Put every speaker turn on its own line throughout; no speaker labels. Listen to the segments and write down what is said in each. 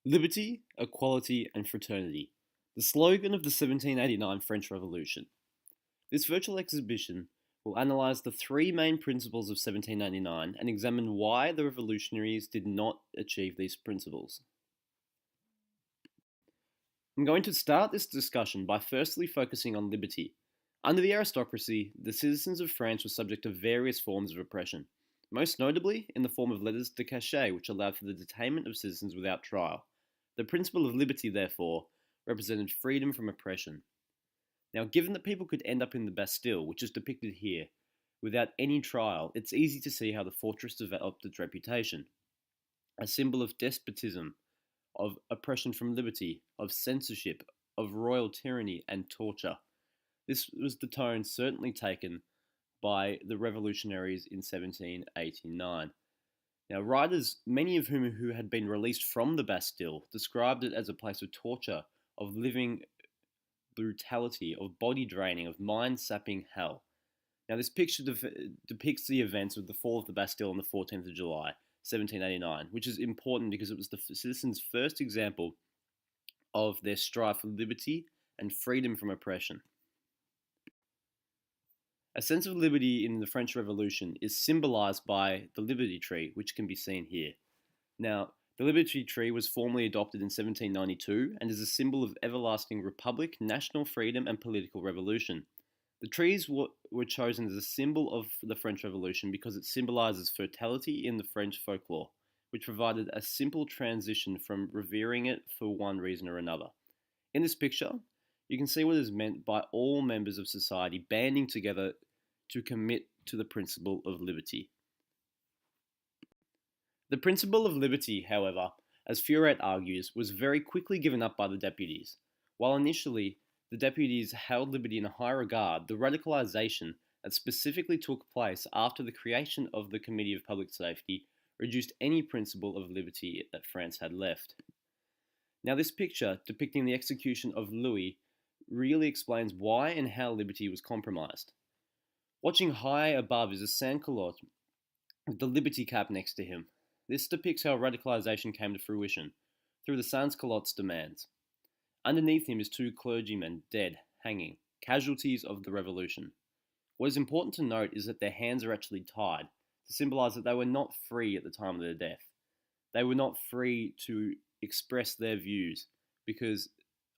Liberty, equality, and fraternity, the slogan of the 1789 French Revolution. This virtual exhibition will analyse the three main principles of 1789 and examine why the revolutionaries did not achieve these principles. I'm going to start this discussion by firstly focusing on liberty. Under the aristocracy, the citizens of France were subject to various forms of oppression, most notably in the form of letters de cachet, which allowed for the detainment of citizens without trial. The principle of liberty, therefore, represented freedom from oppression. Now, given that people could end up in the Bastille, which is depicted here, without any trial, it's easy to see how the fortress developed its reputation. A symbol of despotism, of oppression from liberty, of censorship, of royal tyranny and torture. This was the tone certainly taken by the revolutionaries in 1789. Now, writers, many of whom who had been released from the Bastille, described it as a place of torture, of living brutality, of body draining, of mind-sapping hell. Now, this picture depicts the events of the fall of the Bastille on the 14th of July, 1789, which is important because it was the citizens' first example of their strive for liberty and freedom from oppression. A sense of liberty in the French Revolution is symbolized by the Liberty Tree, which can be seen here. Now, the Liberty Tree was formally adopted in 1792 and is a symbol of everlasting republic, national freedom, and political revolution. The trees were chosen as a symbol of the French Revolution because it symbolizes fertility in the French folklore, which provided a simple transition from revering it for one reason or another. In this picture, you can see what is meant by all members of society banding together to commit to the principle of liberty. The principle of liberty, however, as Furet argues, was very quickly given up by the deputies. While initially the deputies held liberty in high regard, the radicalization that specifically took place after the creation of the Committee of Public Safety reduced any principle of liberty that France had left. Now, this picture depicting the execution of Louis really explains why and how liberty was compromised. Watching high above is a sans-culotte with the liberty cap next to him. This depicts how radicalization came to fruition through the sans-culotte's demands. Underneath him is two clergymen dead, hanging, casualties of the revolution. What is important to note is that their hands are actually tied to symbolize that they were not free at the time of their death. They were not free to express their views because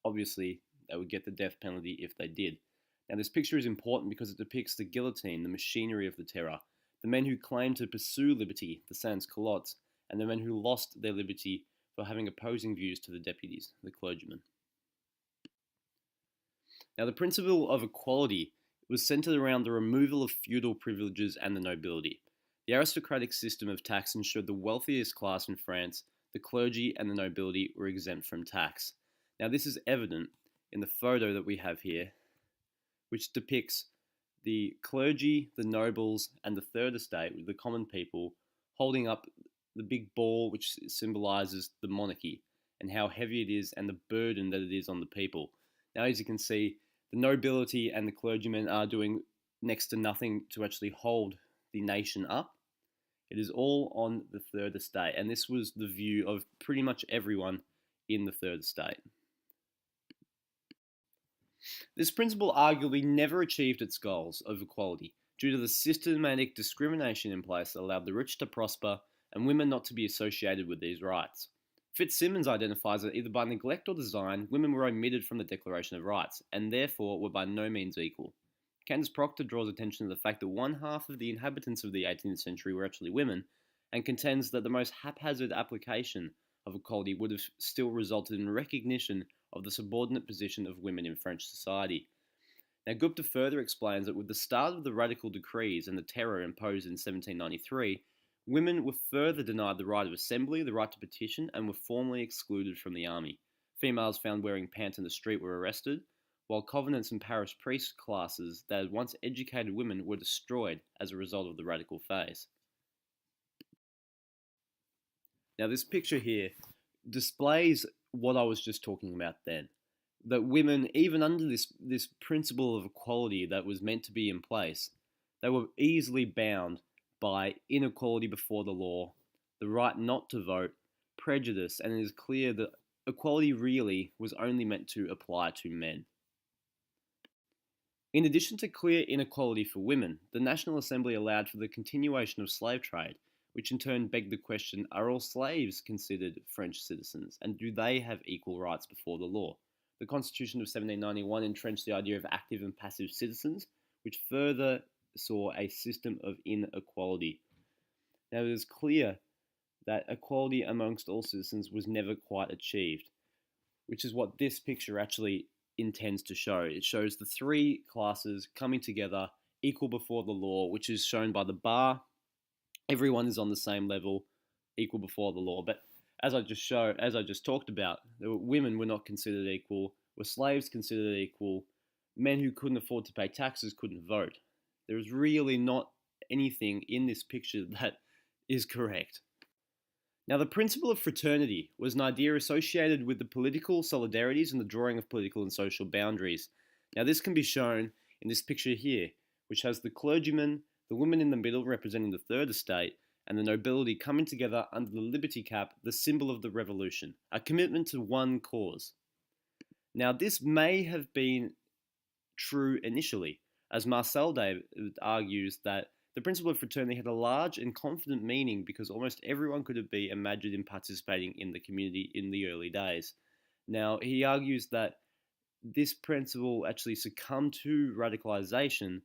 obviously they would get the death penalty if they did. Now, this picture is important because it depicts the guillotine, the machinery of the terror, the men who claimed to pursue liberty, the sans-culottes, and the men who lost their liberty for having opposing views to the deputies, the clergymen. Now, the principle of equality was centered around the removal of feudal privileges and the nobility. The aristocratic system of tax ensured the wealthiest class in France, the clergy and the nobility, were exempt from tax. Now, this is evident in the photo that we have here, which depicts the clergy, the nobles, and the third estate, the common people, holding up the big ball which symbolizes the monarchy and how heavy it is and the burden that it is on the people. Now, as you can see, the nobility and the clergymen are doing next to nothing to actually hold the nation up. It is all on the third estate, and this was the view of pretty much everyone in the third estate. This principle arguably never achieved its goals of equality due to the systematic discrimination in place that allowed the rich to prosper and women not to be associated with these rights. Fitzsimmons identifies that either by neglect or design, women were omitted from the Declaration of Rights, and therefore were by no means equal. Candace Proctor draws attention to the fact that one half of the inhabitants of the 18th century were actually women, and contends that the most haphazard application of equality would have still resulted in recognition of the subordinate position of women in French society. Now, Gupta further explains that with the start of the radical decrees and the terror imposed in 1793, women were further denied the right of assembly, the right to petition, and were formally excluded from the army. Females found wearing pants in the street were arrested, while convents and parish priest classes that had once educated women were destroyed as a result of the radical phase. Now, this picture here displays what I was just talking about then. That women, even under this principle of equality that was meant to be in place, they were easily bound by inequality before the law, the right not to vote, prejudice, and it is clear that equality really was only meant to apply to men. In addition to clear inequality for women, the National Assembly allowed for the continuation of slave trade, which in turn begged the question, are all slaves considered French citizens, and do they have equal rights before the law? The Constitution of 1791 entrenched the idea of active and passive citizens, which further saw a system of inequality. Now it is clear that equality amongst all citizens was never quite achieved, which is what this picture actually intends to show. It shows the three classes coming together, equal before the law, which is shown by the bar. Everyone is on the same level, equal before the law. But as I just talked about, women were not considered equal, were slaves considered equal, men who couldn't afford to pay taxes couldn't vote. There is really not anything in this picture that is correct. Now, the principle of fraternity was an idea associated with the political solidarities and the drawing of political and social boundaries. Now, this can be shown in this picture here, which has the clergyman, the woman in the middle representing the third estate, and the nobility coming together under the liberty cap, the symbol of the revolution, a commitment to one cause. Now, this may have been true initially, as Marcel David argues that the principle of fraternity had a large and confident meaning because almost everyone could be imagined in participating in the community in the early days. Now, he argues that this principle actually succumbed to radicalization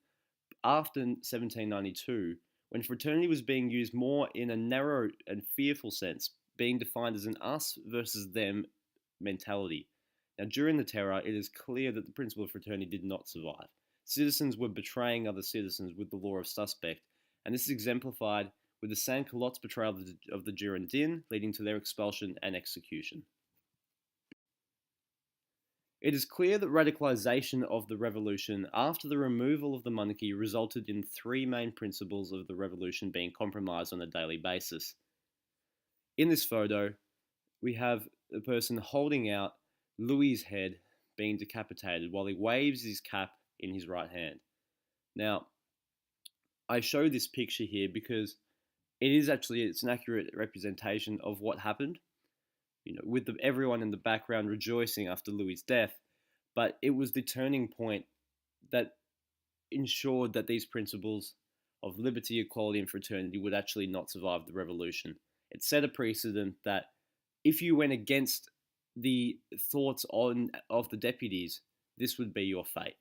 after 1792, when fraternity was being used more in a narrow and fearful sense, being defined as an us versus them mentality. Now, during the terror, it is clear that the principle of fraternity did not survive. Citizens were betraying other citizens with the law of suspect, and this is exemplified with the sans-culottes' betrayal of the Girondins, leading to their expulsion and execution. It is clear that radicalization of the revolution after the removal of the monarchy resulted in three main principles of the revolution being compromised on a daily basis. In this photo, we have a person holding out Louis's head being decapitated while he waves his cap in his right hand. Now, I show this picture here because it's an accurate representation of what happened, with everyone in the background rejoicing after Louis's death, but it was the turning point that ensured that these principles of liberty, equality, and fraternity would actually not survive the revolution. It set a precedent that if you went against the thoughts of the deputies, this would be your fate.